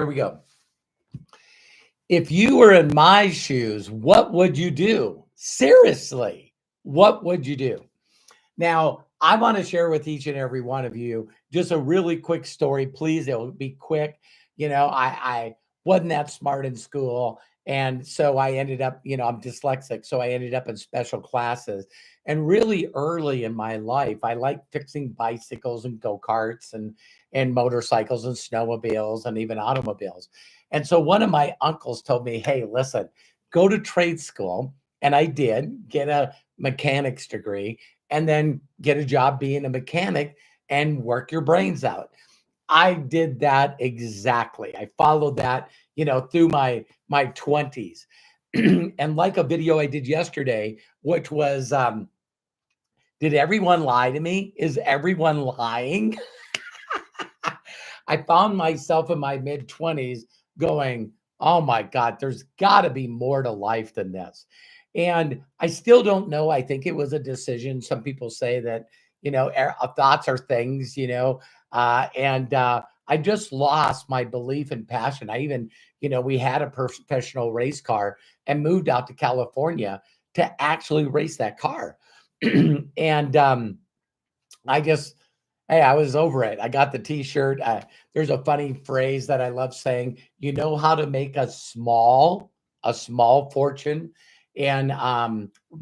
Here we go. If you were in my shoes, what would you do? Seriously, what would you do? Now, I want to share with each and every one of you just a really quick story. Please, it'll be quick. I wasn't that smart in school. And so I ended up, I'm dyslexic. So I ended up in special classes. And really early in my life, I liked fixing bicycles and go-karts and motorcycles and snowmobiles and even automobiles. And so one of my uncles told me, hey, listen, go to trade school. And I did get a mechanics degree and then get a job being a mechanic and work your brains out. I did that exactly. I followed that, through my 20s. And like a video I did yesterday, which was did everyone lie to me? Is everyone lying? I found myself in my mid 20s going, oh my God, there's got to be more to life than this. And I still don't know. I think it was a decision. Some people say that, thoughts are things, and I just lost my belief and passion. I even, we had a professional race car and moved out to California to actually race that car. And I just, hey, I was over it. I got the t-shirt. There's a funny phrase that I love saying, you know how to make a small fortune in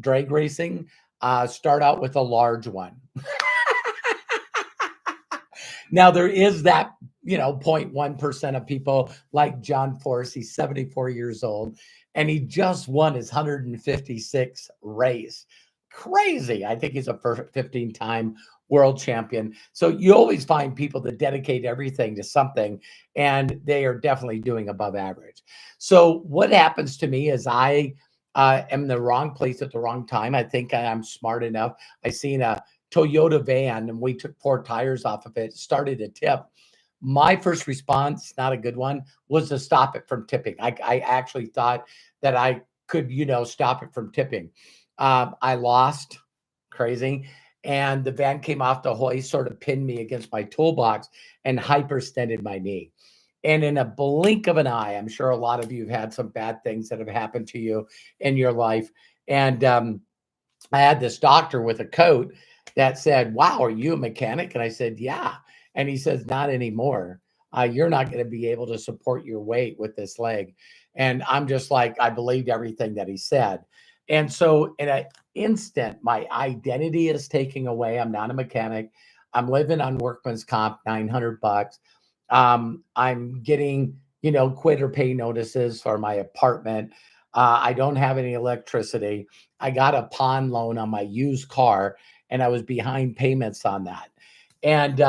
drag racing, start out with a large one. Now there is that, 0.1% of people like John Force. He's 74 years old and he just won his 156th race. Crazy. I think he's a 15-time world champion. So you always find people that dedicate everything to something, and they are definitely doing above average. So what happens to me is I am in the wrong place at the wrong time. I think I'm smart enough. I seen a Toyota van and we took 4 tires off of it, started a tip. My first response, not a good one, was to stop it from tipping. I actually thought that I could, stop it from tipping. I lost, crazy. And the van came off the hoist, sort of pinned me against my toolbox and hyperextended my knee. And in a blink of an eye, I'm sure a lot of you have had some bad things that have happened to you in your life. And I had this doctor with a coat that said, wow, are you a mechanic? And I said, yeah. And he says, not anymore. You're not going to be able to support your weight with this leg. And I'm just like, I believed everything that he said. And so in an instant, my identity is taken away. I'm not a mechanic. I'm living on workman's comp, $900. I'm getting, quit or pay notices for my apartment. I don't have any electricity. I got a pawn loan on my used car and I was behind payments on that. And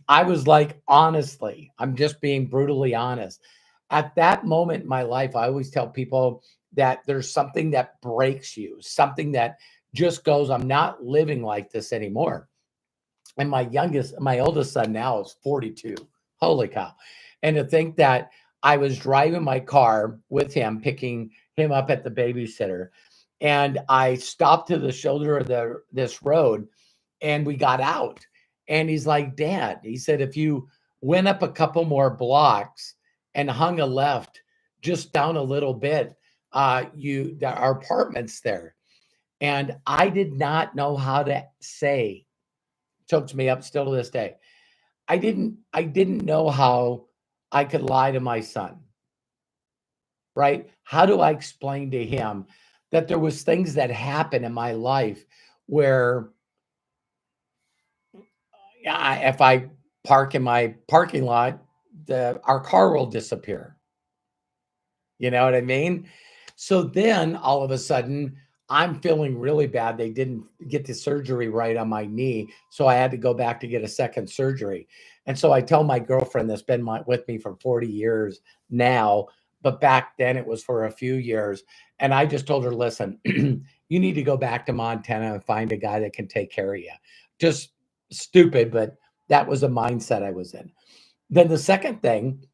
I was like, honestly, I'm just being brutally honest. At that moment in my life, I always tell people that there's something that breaks you, something that just goes, I'm not living like this anymore. And my oldest son now is 42. Holy cow. And to think that I was driving my car with him, picking him up at the babysitter, and I stopped to the shoulder of this road and we got out. And he's like, Dad, he said, if you went up a couple more blocks and hung a left just down a little bit, our apartment's there. And I did not know how to say, chokes me up still to this day. I didn't know how I could lie to my son, right? How do I explain to him that there was things that happened in my life where if I park in my parking lot, our car will disappear. You know what I mean? So then all of a sudden, I'm feeling really bad. They didn't get the surgery right on my knee. So I had to go back to get a second surgery. And so I tell my girlfriend that's been with me for 40 years now, but back then it was for a few years. And I just told her, listen, you need to go back to Montana and find a guy that can take care of you. Just stupid, but that was a mindset I was in. Then the second thing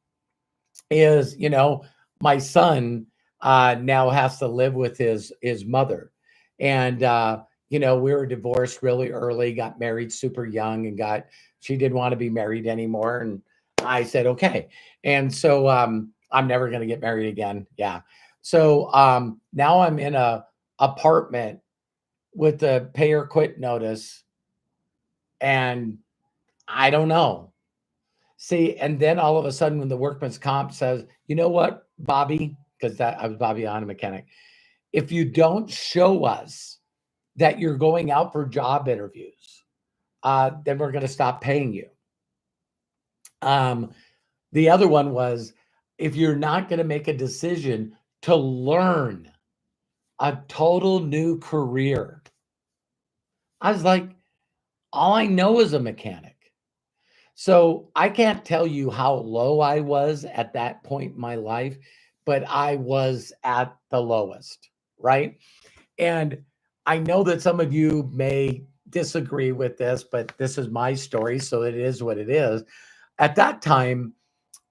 is, my son now has to live with his mother. And we were divorced really early, got married super young, and she didn't want to be married anymore. And I said, okay. And so I'm never going to get married again. Yeah. So now I'm in a apartment with a pay or quit notice, and I don't know. See, and then all of a sudden, when the workman's comp says, you know what, Bobby, because that I was Bobby on a mechanic, if you don't show us that you're going out for job interviews, then we're going to stop paying you. Um, the other one was, if you're not going to make a decision to learn a total new career, I was like, all I know is a mechanic. So I can't tell you how low I was at that point in my life, but I was at the lowest, right? And I know that some of you may disagree with this, but this is my story, so it is what it is. At that time,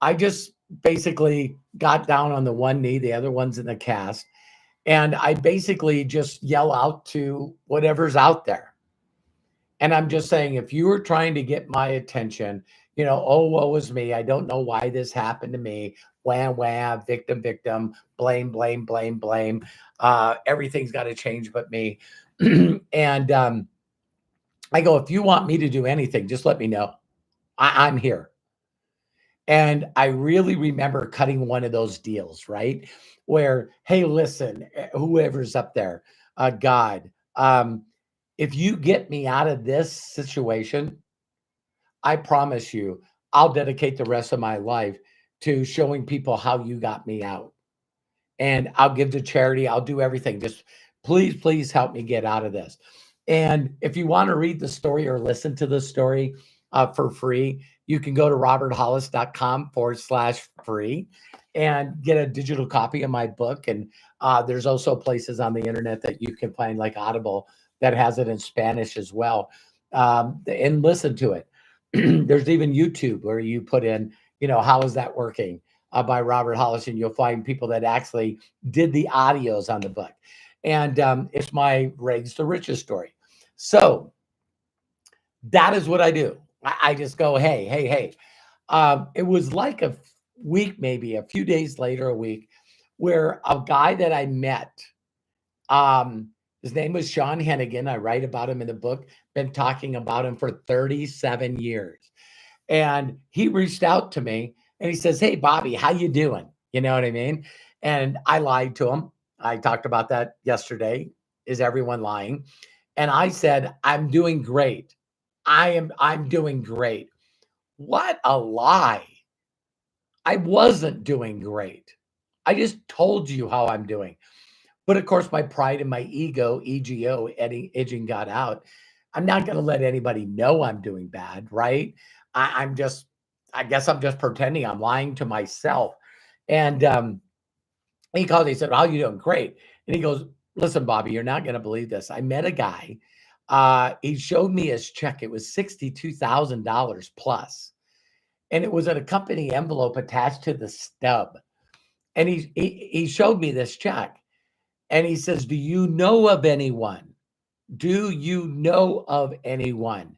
I just basically got down on the one knee, the other one's in the cast, and I basically just yell out to whatever's out there. And I'm just saying, if you were trying to get my attention, oh, woe is me. I don't know why this happened to me. Wham, wham, victim, victim, blame, blame, blame, blame. Everything's got to change but me. And I go, if you want me to do anything, just let me know. I'm here. And I really remember cutting one of those deals, right? Where, hey, listen, whoever's up there, God, if you get me out of this situation, I promise you, I'll dedicate the rest of my life to showing people how you got me out. And I'll give to charity. I'll do everything. Just please, please help me get out of this. And if you want to read the story or listen to the story for free, you can go to roberthollis.com/free and get a digital copy of my book. And there's also places on the internet that you can find, like Audible, that has it in Spanish as well. And listen to it. There's even YouTube where you put in, how is that working? By Robert Hollis, and you'll find people that actually did the audios on the book. And it's my rags to riches story. So that is what I do. I just go, hey, hey, hey. It was like a week, maybe a few days later, a week, where a guy that I met, his name was Sean Hennigan. I write about him in the book, been talking about him for 37 years. And he reached out to me and he says, hey, Bobby, how you doing? You know what I mean? And I lied to him. I talked about that yesterday. Is everyone lying? And I said, I'm doing great. I'm doing great. What a lie. I wasn't doing great. I just told you how I'm doing. But of course, my pride and my ego, edging got out. I'm not going to let anybody know I'm doing bad, right? I'm just, I guess I'm just pretending I'm lying to myself. And he called, he said, how you doing? Great. And he goes, listen, Bobby, you're not going to believe this. I met a guy. He showed me his check. It was $62,000 plus. And it was in a company envelope attached to the stub. And he showed me this check. And he says, do you know of anyone? Do you know of anyone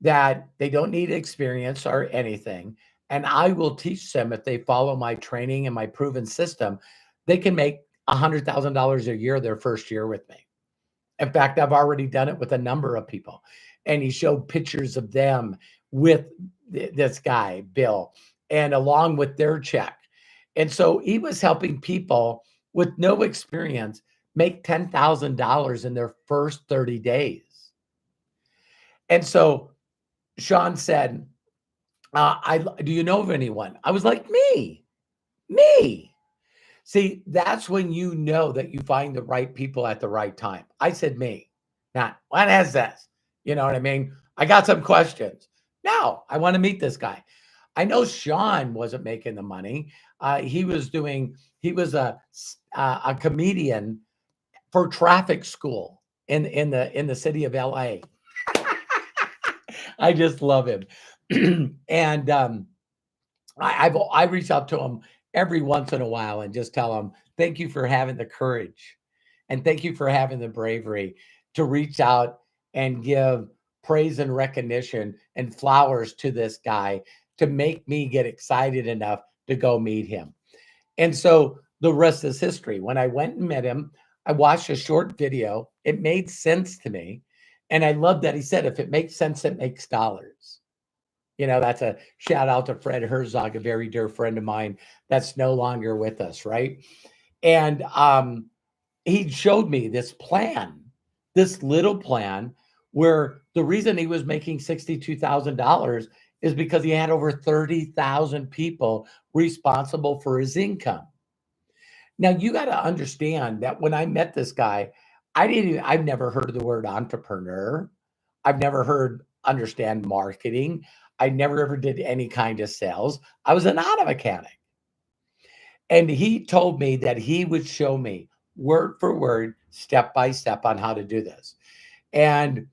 that they don't need experience or anything? And I will teach them, if they follow my training and my proven system, they can make $100,000 a year their first year with me. In fact, I've already done it with a number of people. And he showed pictures of them with this guy, Bill, and along with their check. And so he was helping people with no experience make $10,000 in their first 30 days. And so Sean said, do you know of anyone? I was like, me. See, that's when you know that you find the right people at the right time. I said me. Not, what is this? You know what I mean? I got some questions. No, I want to meet this guy. I know Sean wasn't making the money. He was a comedian for traffic school in the city of LA. I just love him. And I reach out to him every once in a while and just tell him, thank you for having the courage and thank you for having the bravery to reach out and give praise and recognition and flowers to this guy to make me get excited enough to go meet him. And so the rest is history. When I went and met him, I watched a short video. It made sense to me. And I love that he said, if it makes sense, it makes dollars. That's a shout out to Fred Herzog, a very dear friend of mine that's no longer with us, right? And he showed me this plan, this little plan, where the reason he was making $62,000 is because he had over 30,000 people responsible for his income. Now you got to understand that when I met this guy, I've never heard of the word entrepreneur. I've never understand marketing. I never ever did any kind of sales. I was an auto mechanic. And he told me that he would show me word for word, step by step on how to do this. And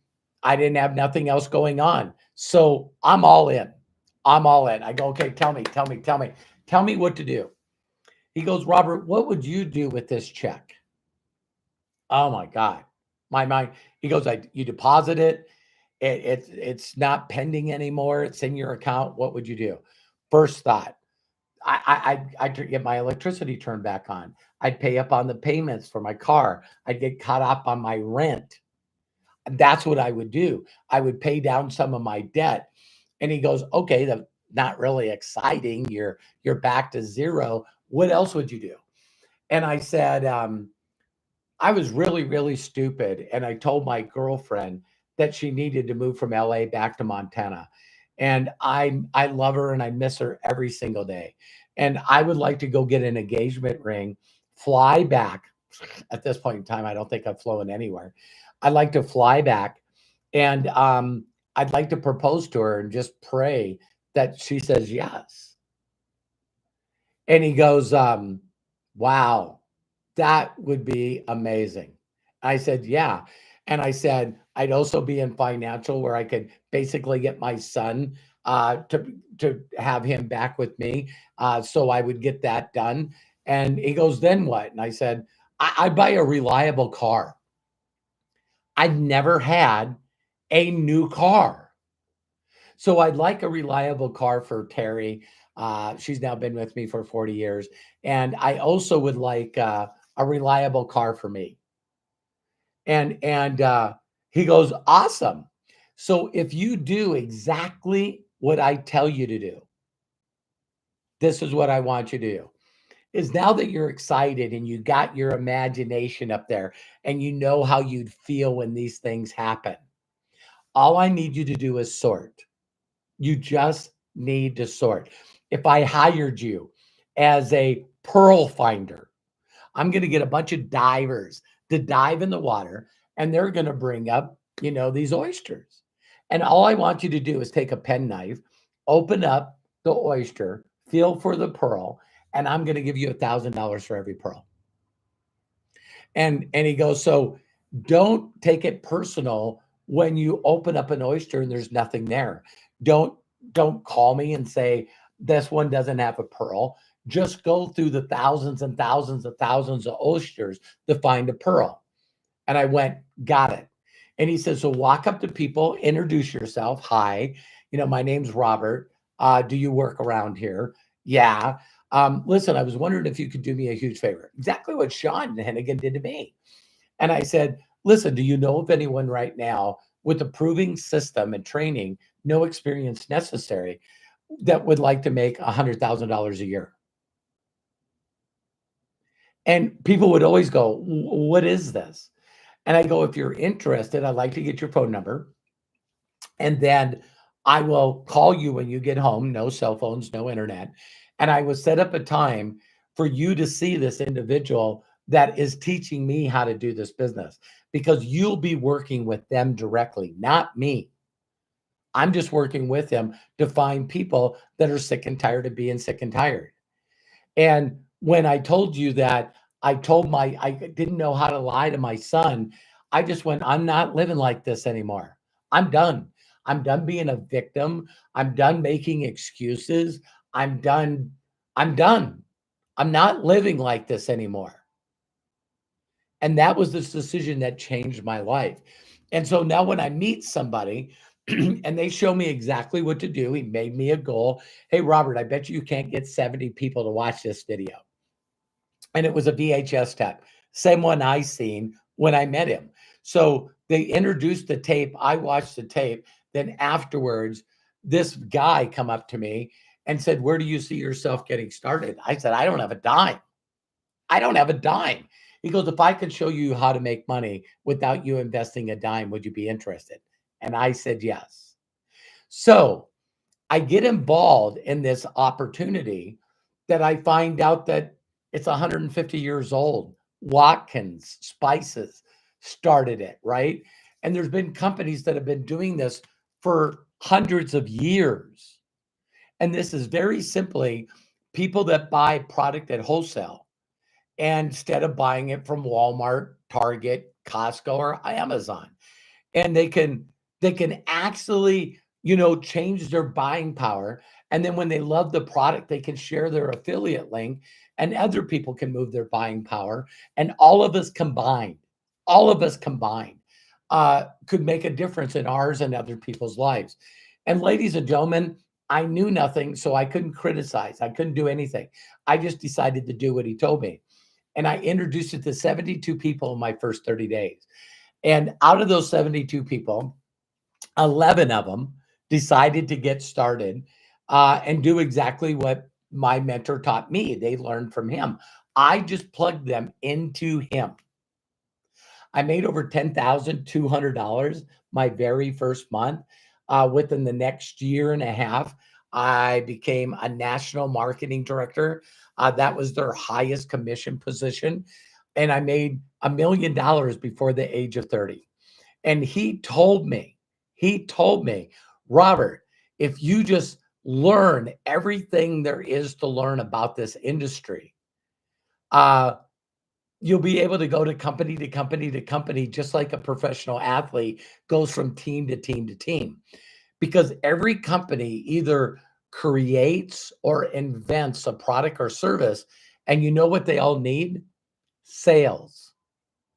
I didn't have nothing else going on. So I'm all in. I'm all in. I go, okay, tell me what to do. He goes, Robert, what would you do with this check? Oh my God. My mind. He goes, you deposit it. It's not pending anymore. It's in your account. What would you do? First thought, I'd get my electricity turned back on. I'd pay up on the payments for my car. I'd get caught up on my rent. That's what I would do. I would pay down some of my debt. And he goes, okay, that's not really exciting. You're back to zero. What else would you do? And I said, I was really, really stupid. And I told my girlfriend that she needed to move from LA back to Montana. And I love her and I miss her every single day. And I would like to go get an engagement ring, fly back. At this point in time, I don't think I've flown anywhere. I'd like to fly back and I'd like to propose to her and just pray that she says yes. And he goes, wow, that would be amazing. I said, yeah. And I said, I'd also be in financial where I could basically get my son to have him back with me. So I would get that done. And he goes, then what? And I said, I'd buy a reliable car. I've never had a new car. So I'd like a reliable car for Terry. She's now been with me for 40 years. And I also would like a reliable car for me. And he goes, awesome. So if you do exactly what I tell you to do, this is what I want you to do. Is now that you're excited and you got your imagination up there and you know how you'd feel when these things happen, all I need you to do is sort. You just need to sort. If I hired you as a pearl finder, I'm going to get a bunch of divers to dive in the water and they're going to bring up, these oysters. And all I want you to do is take a penknife, open up the oyster, feel for the pearl, and I'm going to give you $1,000 for every pearl. And he goes, so don't take it personal when you open up an oyster and there's nothing there. Don't call me and say, this one doesn't have a pearl. Just go through the thousands and thousands of oysters to find a pearl. And I went, got it. And he says, so walk up to people, introduce yourself. Hi, my name's Robert. Do you work around here? Yeah. Listen, I was wondering if you could do me a huge favor. Exactly what Sean Hennigan did to me. And I said, listen, do you know of anyone right now with a proving system and training, no experience necessary, that would like to make $100,000 a year? And people would always go, what is this? And I go, if you're interested, I'd like to get your phone number. And then I will call you when you get home. No cell phones, no internet. And I will set up a time for you to see this individual that is teaching me how to do this business, because you'll be working with them directly, not me. I'm just working with them to find people that are sick and tired of being sick and tired. And when I told you that, I didn't know how to lie to my son. I just went, I'm not living like this anymore. I'm done. I'm done being a victim. I'm done making excuses. I'm done. I'm not living like this anymore. And that was this decision that changed my life. And so now when I meet somebody And they show me exactly what to do. He made me a goal. Hey, Robert, I bet you can't get 70 people to watch this video. And it was a VHS tape, same one I seen when I met him. So they introduced the tape. I watched the tape. Then afterwards, this guy come up to me and said, where do you see yourself getting started? I said, I don't have a dime. I don't have a dime. He goes, if I could show you how to make money without you investing a dime, would you be interested? And I said, yes. So I get involved in this opportunity that I find out that it's 150 years old. Watkins Spices started it, right? And there's been companies that have been doing this for hundreds of years. And this is very simply people that buy product at wholesale, and instead of buying it from Walmart, Target, Costco, or Amazon. And they can actually, change their buying power. And then when they love the product, they can share their affiliate link and other people can move their buying power. And all of us combined could make a difference in ours and other people's lives. And ladies and gentlemen, I knew nothing, so I couldn't criticize. I couldn't do anything. I just decided to do what he told me. And I introduced it to 72 people in my first 30 days. And out of those 72 people, 11 of them decided to get started and do exactly what my mentor taught me. They learned from him. I just plugged them into him. I made over $10,200 my very first month. Within the next year and a half, I became a national marketing director. That was their highest commission position. And I made $1 million before the age of 30. And he told me, Robert, if you just learn everything there is to learn about this industry, uh, you'll be able to go to company to company to company, just like a professional athlete goes from team to team to team. Because every company either creates or invents a product or service. And you know what they all need? Sales.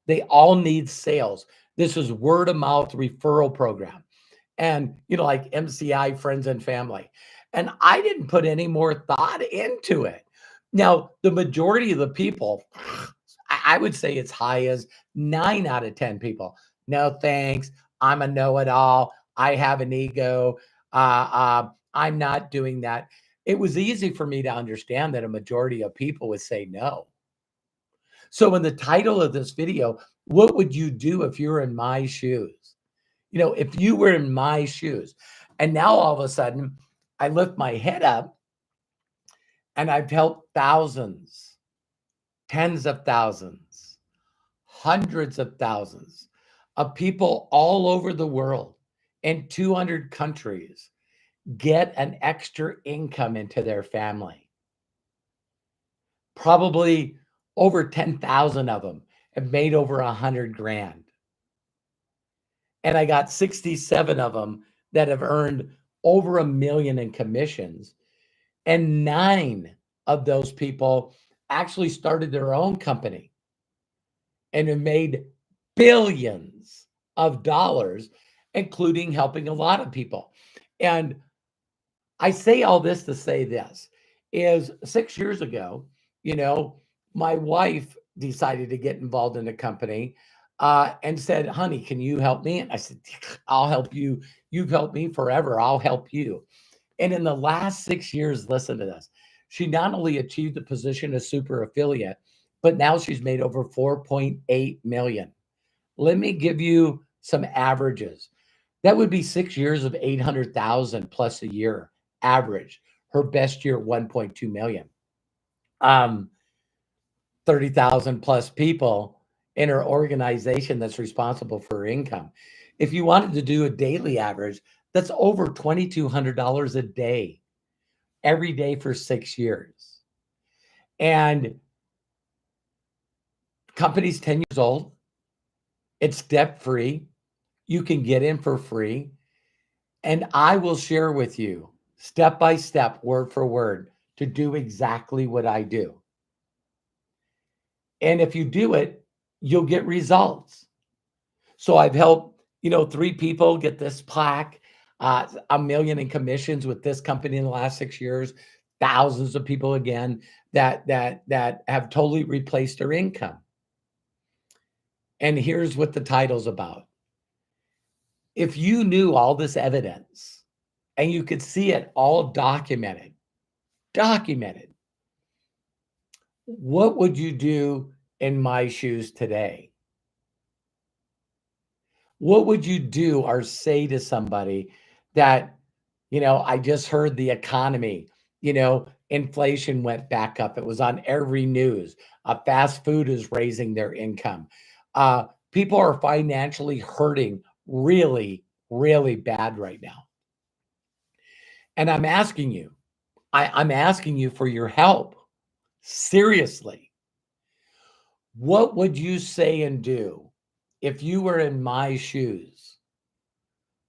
They all need sales. This is word of mouth referral program. And, like MCI, friends and family. And I didn't put any more thought into it. Now, the majority of the people, I would say it's high as 9 out of 10 people. No, thanks. I'm a know-it-all. I have an ego. I'm not doing that. It was easy for me to understand that a majority of people would say no. So in the title of this video, what would you do if you were in my shoes? If you were in my shoes. And now all of a sudden, I lift my head up and I've helped thousands, tens of thousands, hundreds of thousands of people all over the world in 200 countries get an extra income into their family. Probably over 10,000 of them have made over 100 grand. And I got 67 of them that have earned over $1 million in commissions. And 9 of those people actually started their own company and have made billions of dollars, including helping a lot of people. And I say all this to say this is 6 years ago, my wife decided to get involved in a company and said, honey, can you help me? And I said, I'll help you. You've helped me forever. I'll help you. And in the last 6 years, listen to this. She not only achieved the position of super affiliate, but now she's made over 4.8 million. Let me give you some averages. That would be 6 years of 800,000 plus a year average. Her best year, 1.2 million. 30,000 plus people in her organization that's responsible for her income. If you wanted to do a daily average, that's over $2,200 a day, every day for 6 years. And company's 10 years old. It's debt free. You can get in for free. And I will share with you step by step, word for word, to do exactly what I do. And if you do it, you'll get results. So I've helped, 3 people get this plaque. $1 million in commissions with this company in the last 6 years. Thousands of people again that have totally replaced their income. And here's what the title's about. If you knew all this evidence and you could see it all documented, what would you do in my shoes today? What would you do or say to somebody that, I just heard the economy, inflation went back up. It was on every news. Fast food is raising their income. People are financially hurting really, really bad right now. And I'm asking you, I'm asking you for your help. Seriously. What would you say and do if you were in my shoes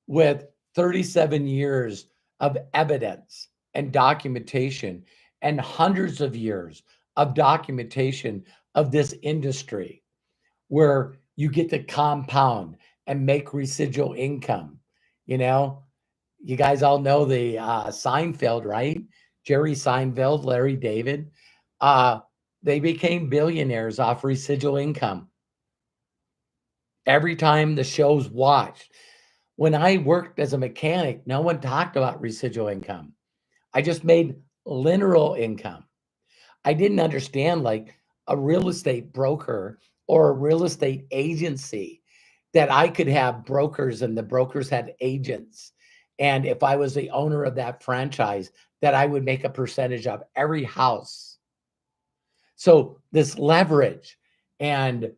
with 37 years of evidence and documentation and hundreds of years of documentation of this industry where you get to compound and make residual income? You guys all know the Seinfeld, right? Jerry Seinfeld, Larry David. They became billionaires off residual income. Every time the show's watched. When I worked as a mechanic, no one talked about residual income. I just made literal income. I didn't understand like a real estate broker or a real estate agency that I could have brokers and the brokers had agents. And if I was the owner of that franchise, that I would make a percentage of every house. So this leverage and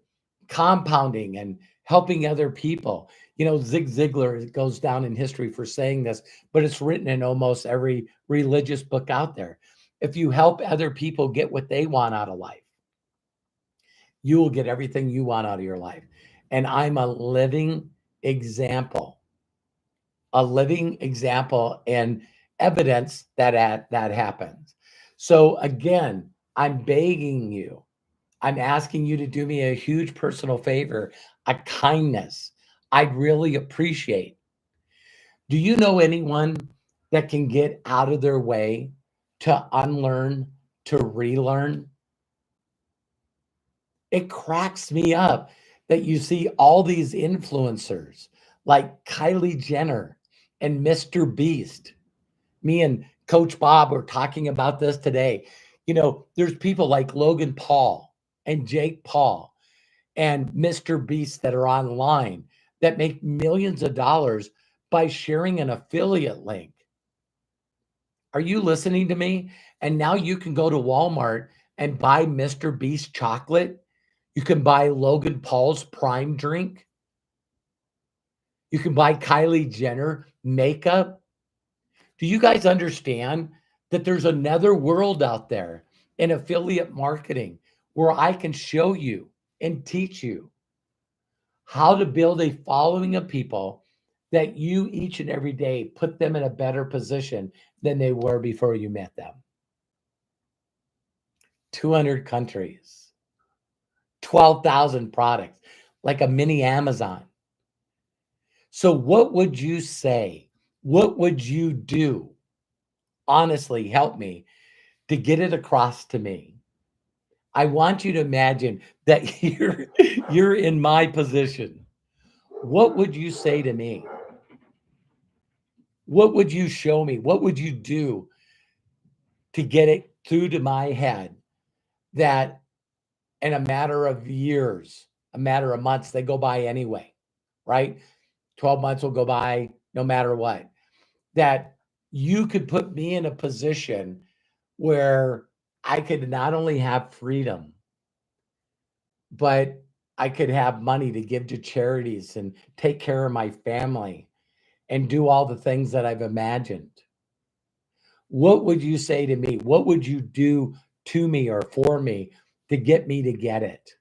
compounding and helping other people. Zig Ziglar goes down in history for saying this, but it's written in almost every religious book out there. If you help other people get what they want out of life, you will get everything you want out of your life. And I'm a living example and evidence that happens. So again, I'm begging you, I'm asking you to do me a huge personal favor, a kindness I'd really appreciate. Do you know anyone that can get out of their way to unlearn, to relearn? It cracks me up that you see all these influencers like Kylie Jenner and Mr. Beast. Me and Coach Bob were talking about this today. There's people like Logan Paul and Jake Paul and Mr. Beast that are online that make millions of dollars by sharing an affiliate link. Are you listening to me? And now you can go to Walmart and buy Mr. Beast chocolate. You can buy Logan Paul's Prime drink. You can buy Kylie Jenner makeup. Do you guys understand that there's another world out there in affiliate marketing where I can show you and teach you how to build a following of people that you each and every day put them in a better position than they were before you met them? 200 countries, 12,000 products, like a mini Amazon. So what would you say? What would you do? Honestly, help me to get it across to me. I want you to imagine that you're in my position. What would you say to me? What would you show me? What would you do to get it through to my head that in a matter of years, a matter of months, they go by anyway, right? 12 months will go by no matter what. That you could put me in a position where I could not only have freedom, but I could have money to give to charities and take care of my family and do all the things that I've imagined. What would you say to me? What would you do to me or for me to get me to get it?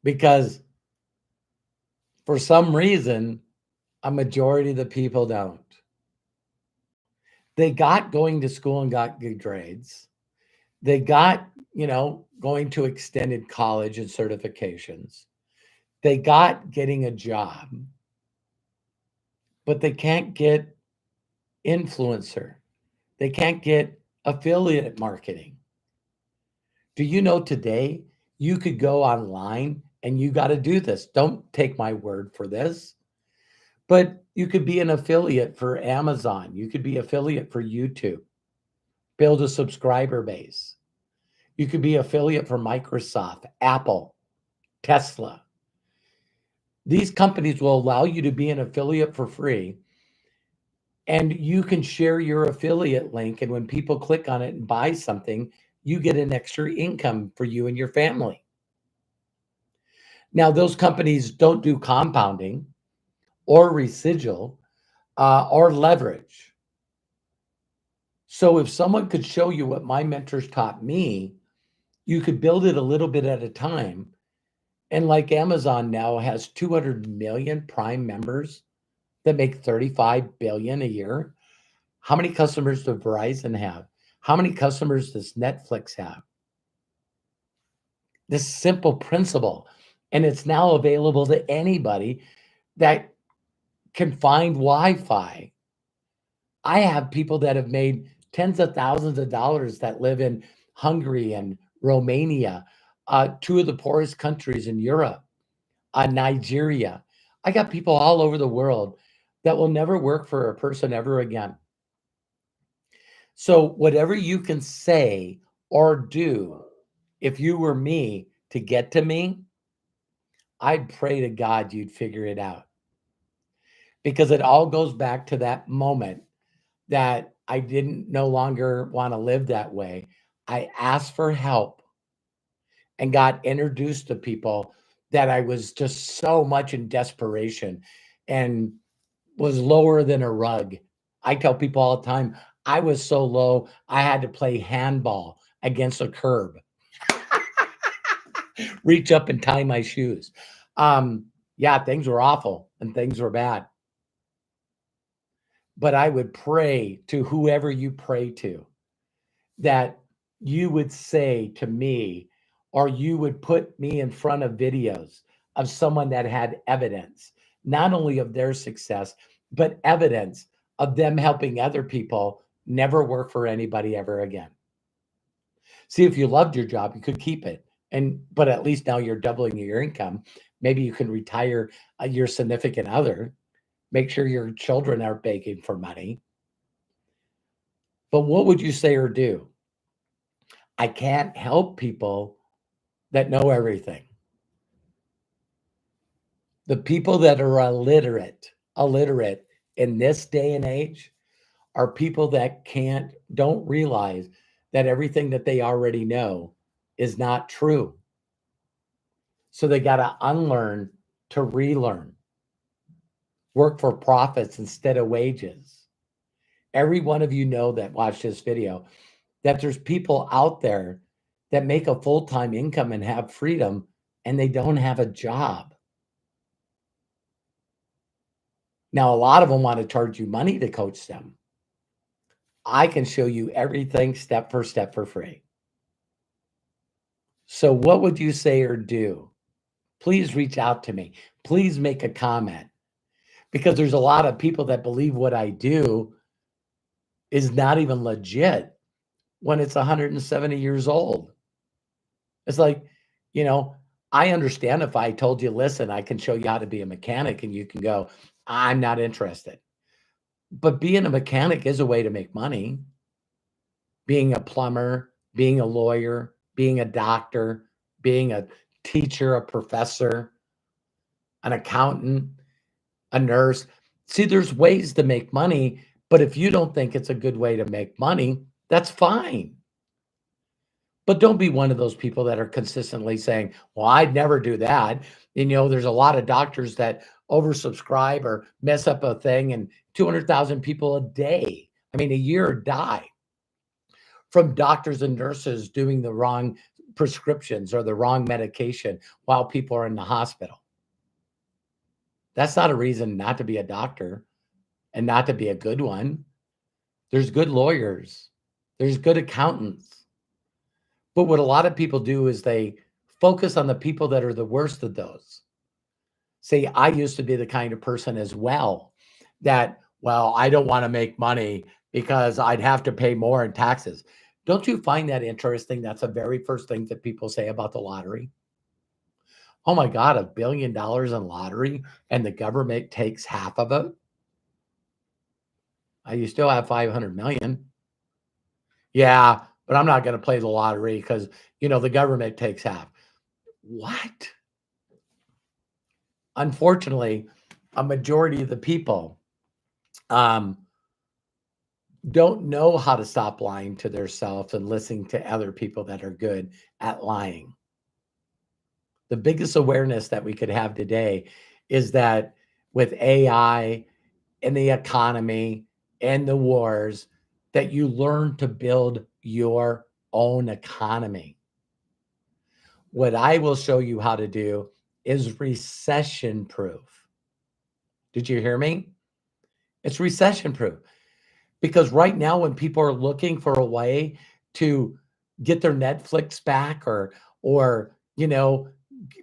Because for some reason, a majority of the people don't. They got going to school and got good grades. They got, going to extended college and certifications. They got getting a job. but they can't get influencer. They can't get affiliate marketing. Do you know today you could go online and you got to do this? Don't take my word for this, but you could be an affiliate for Amazon. You could be affiliate for YouTube, build a subscriber base. You could be affiliate for Microsoft, Apple, Tesla. These companies will allow you to be an affiliate for free. And you can share your affiliate link. And when people click on it and buy something, you get an extra income for you and your family. Now, those companies don't do compounding or residual or leverage. So if someone could show you what my mentors taught me, you could build it a little bit at a time. And like Amazon now has 200 million Prime members that make 35 billion a year. How many customers does Verizon have? How many customers does Netflix have? This simple principle. And it's now available to anybody that can find Wi-Fi. I have people that have made tens of thousands of dollars that live in Hungary and Romania, two of the poorest countries in Europe, Nigeria. I got people all over the world that will never work for a person ever again. So whatever you can say or do, if you were me to get to me, I'd pray to God you'd figure it out. Because it all goes back to that moment that I didn't no longer want to live that way. I asked for help and got introduced to people that I was just so much in desperation and was lower than a rug. I tell people all the time, I was so low, I had to play handball against a curb, reach up and tie my shoes. Yeah, things were awful and things were bad. But I would pray to whoever you pray to that you would say to me, or you would put me in front of videos of someone that had evidence, not only of their success, but evidence of them helping other people never work for anybody ever again. See, if you loved your job, you could keep it. But at least now you're doubling your income. Maybe you can retire your significant other, make sure your children aren't begging for money. But what would you say or do? I can't help people that know everything. The people that are illiterate in this day and age are people that don't realize that everything that they already know is not true. So they got to unlearn to relearn, work for profits instead of wages. Every one of you know that watch this video that there's people out there that make a full-time income and have freedom and they don't have a job. Now, a lot of them want to charge you money to coach them. I can show you everything step for step for free. So what would you say or do? Please reach out to me. Please make a comment, because there's a lot of people that believe what I do is not even legit when it's 170 years old. It's like, I understand if I told you, listen, I can show you how to be a mechanic, and you can go, I'm not interested. But being a mechanic is a way to make money. Being a plumber, being a lawyer, being a doctor, being a teacher, a professor, an accountant, a nurse. See, there's ways to make money, but if you don't think it's a good way to make money, that's fine. But don't be one of those people that are consistently saying, well, I'd never do that. There's a lot of doctors that oversubscribe or mess up a thing, and 200,000 people a day, a year, die from doctors and nurses doing the wrong prescriptions or the wrong medication while people are in the hospital. That's not a reason not to be a doctor and not to be a good one. There's good lawyers. There's good accountants. But what a lot of people do is they focus on the people that are the worst of those. See, I used to be the kind of person as well that, well, I don't want to make money because I'd have to pay more in taxes. Don't you find that interesting? That's the very first thing that people say about the lottery. Oh my God, $1 billion in lottery and the government takes half of it. You still have 500 million. Yeah, but I'm not going to play the lottery because, the government takes half. What? Unfortunately, a majority of the people um, don't know how to stop lying to themselves and listening to other people that are good at lying. The biggest awareness that we could have today is that with AI and the economy and the wars, that you learn to build your own economy. What I will show you how to do is recession proof. Did you hear me? It's recession proof. Because right now, when people are looking for a way to get their Netflix back or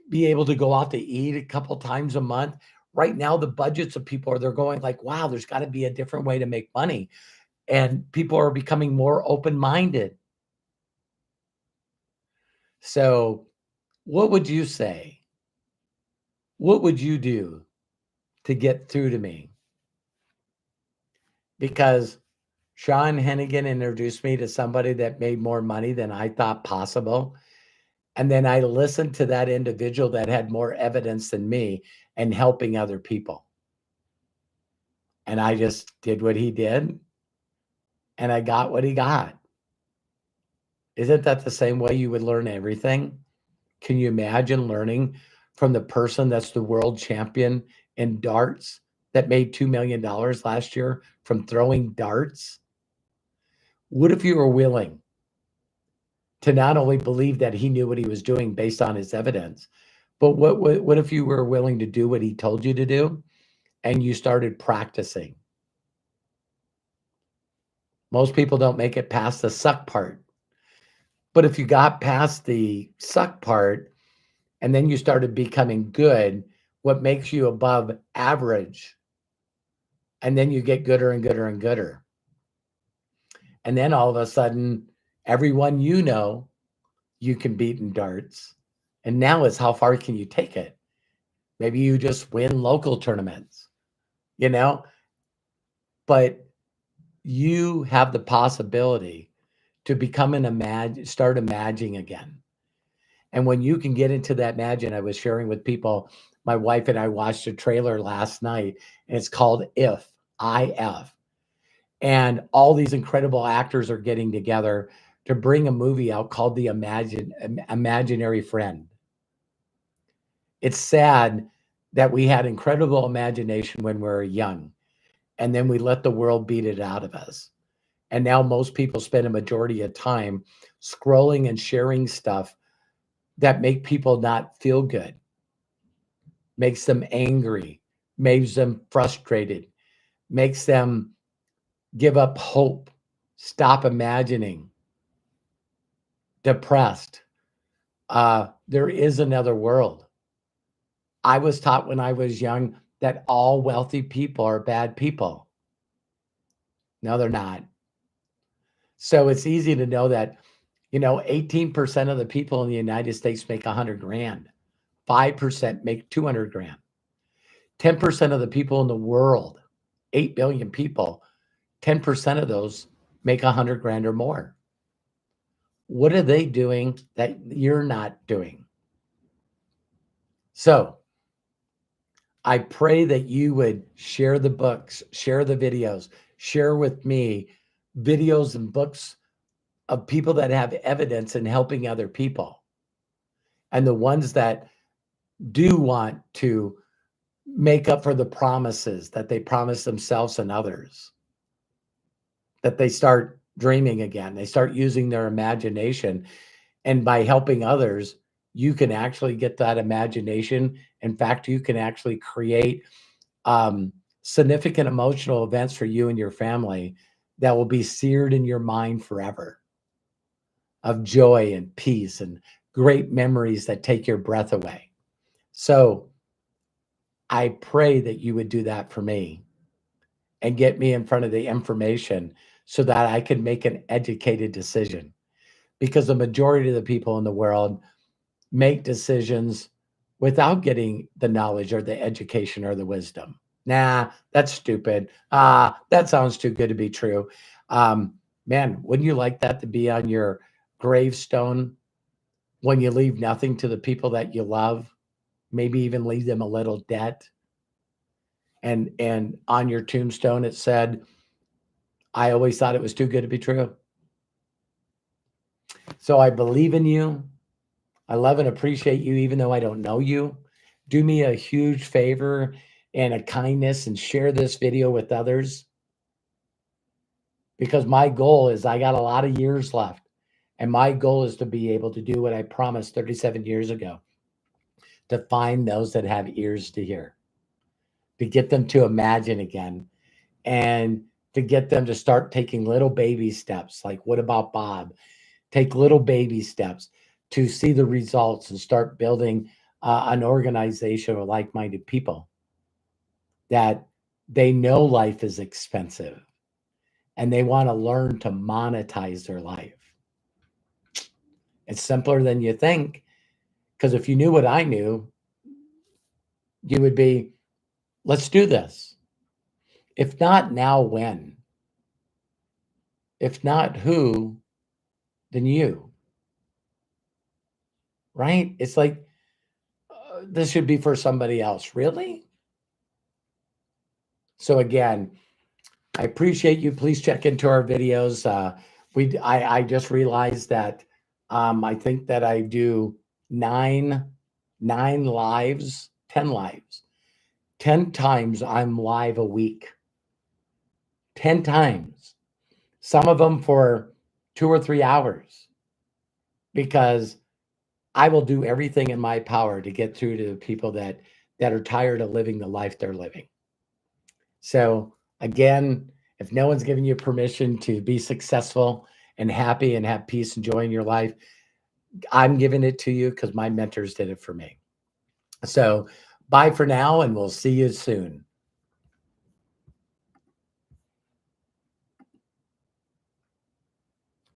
be able to go out to eat a couple times a month, right now the budgets of people they're going like, wow, there's got to be a different way to make money. And people are becoming more open-minded. So what would you say? What would you do to get through to me? Because Sean Hennigan introduced me to somebody that made more money than I thought possible. And then I listened to that individual that had more evidence than me and helping other people. And I just did what he did and I got what he got. Isn't that the same way you would learn everything? Can you imagine learning from the person that's the world champion in darts that made $2 million last year from throwing darts? What if you were willing to not only believe that he knew what he was doing based on his evidence, but what if you were willing to do what he told you to do and you started practicing? Most people don't make it past the suck part. But if you got past the suck part and then you started becoming good, what makes you above average? And then you get gooder and gooder and gooder. And then all of a sudden, everyone you can beat in darts. And now it's how far can you take it? Maybe you just win local tournaments, you know, but you have the possibility to become start imagining again. And when you can get into that imagine, I was sharing with people, my wife and I watched a trailer last night, and it's called If, IF. And all these incredible actors are getting together to bring a movie out called The Imaginary Friend. It's sad that we had incredible imagination when we were young, and then we let the world beat it out of us. And now most people spend a majority of time scrolling and sharing stuff that make people not feel good, makes them angry, makes them frustrated, makes them give up hope, stop imagining, depressed. There is another world. I was taught when I was young that all wealthy people are bad people. No, they're not. So it's easy to know that, 18% of the people in the United States make 100 grand. 5% make 200 grand. 10% of the people in the world, 8 billion people, 10% of those make 100 grand or more. What are they doing that you're not doing? So I pray that you would share the books, share the videos, share with me videos and books of people that have evidence in helping other people. And the ones that do want to make up for the promises that they promise themselves and others, that they start dreaming again, they start using their imagination. And by helping others, you can actually get that imagination. In fact, you can actually create significant emotional events for you and your family that will be seared in your mind forever, of joy and peace and great memories that take your breath away. So I pray that you would do that for me. and get me in front of the information so that I can make an educated decision. Because the majority of the people in the world make decisions without getting the knowledge or the education or the wisdom. Nah, that's stupid. That sounds too good to be true. Um, Man, wouldn't you like that to be on your gravestone when you leave nothing to the people that you love? Maybe even leave them a little debt. And on your tombstone it said, I always thought it was too good to be true. So I believe in you. I love and appreciate you, even though I don't know you. Do me a huge favor and a kindness and share this video with others, because my goal is I got a lot of years left. And my goal is to be able to do what I promised 37 years ago, to find those that have ears to hear, to get them to imagine again, and to get them to start taking little baby steps. Like, what about Bob? Take little baby steps to see the results and start building an organization of like-minded people that they know life is expensive and they want to learn to monetize their life. It's simpler than you think, because if you knew what I knew, you would be, let's do this. If not now, when? If not who, then you. Right? It's like, this should be for somebody else. Really? So again, I appreciate you. Please check into our videos. I just realized that I think that I do nine lives, 10 lives. 10 times I'm live a week. 10 times. Some of them for 2 or 3 hours, because I will do everything in my power to get through to the people that are tired of living the life they're living. So again, if no one's giving you permission to be successful and happy and have peace and joy in your life, I'm giving it to you because my mentors did it for me. So bye for now, and we'll see you soon.